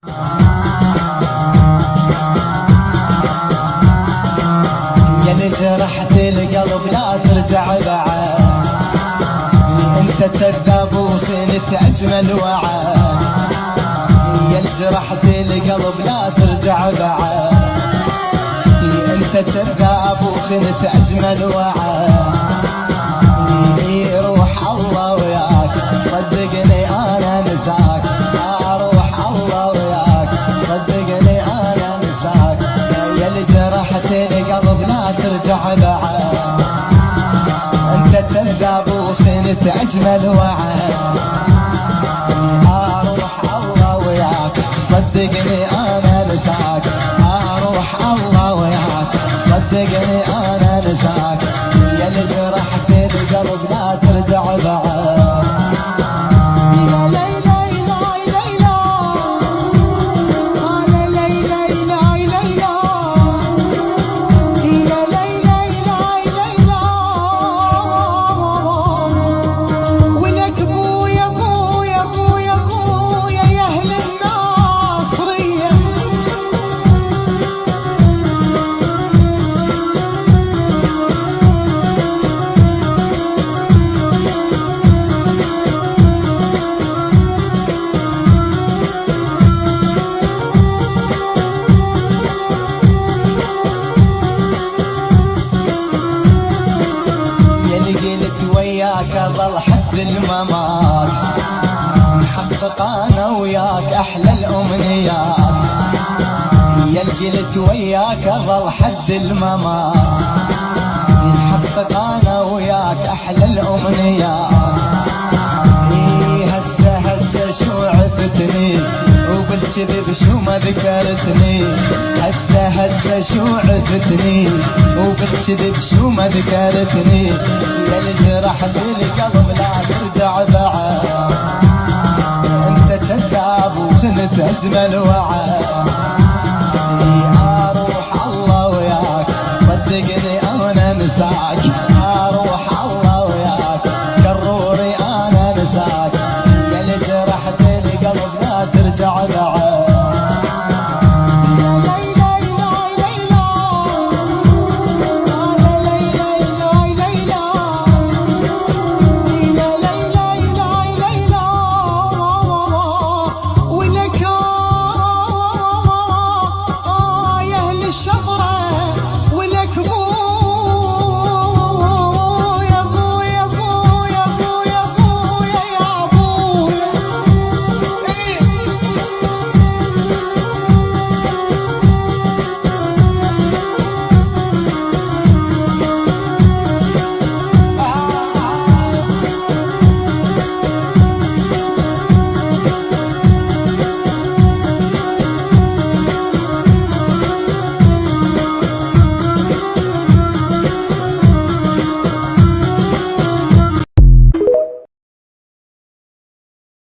يا اللي جرحت القلب لا ترجع بعد، انت كذاب وخنت اجمل وعد. يا اللي جرحت القلب لا ترجع بعد، انت كذاب وخنت اجمل وعد. روح الله وياك صدقني انا نساك، روح الله وياك صدقني انا نساك. يا اللي جرحت القلب لا ترجع بعد، انت كذاب وخنت اجمل وعد. روح الله وياك صدقني انا نساك، روح الله وياك صدقني انا نساك. يا اللي جرحت القلب لا ترجع بعد. ظل حد الممات نحقق انا وياك احلى الامنيات. يا اللي قلت وياك ظل حد الممات نحقق انا وياك احلى الامنيات. هسه شو عفتني وبالكذب شو ما ذكرتني. هسه شو عفتني وبالكذب شو ما ذكرتني. يا اللي جرحت القلب لا ترجع بعد، انت كذاب وخنت اجمل وعد. روح الله وياك صدقني انا نساك، روح الله وياك كروري انا نساك. يا اللي جرحت القلب لا ترجع بعد.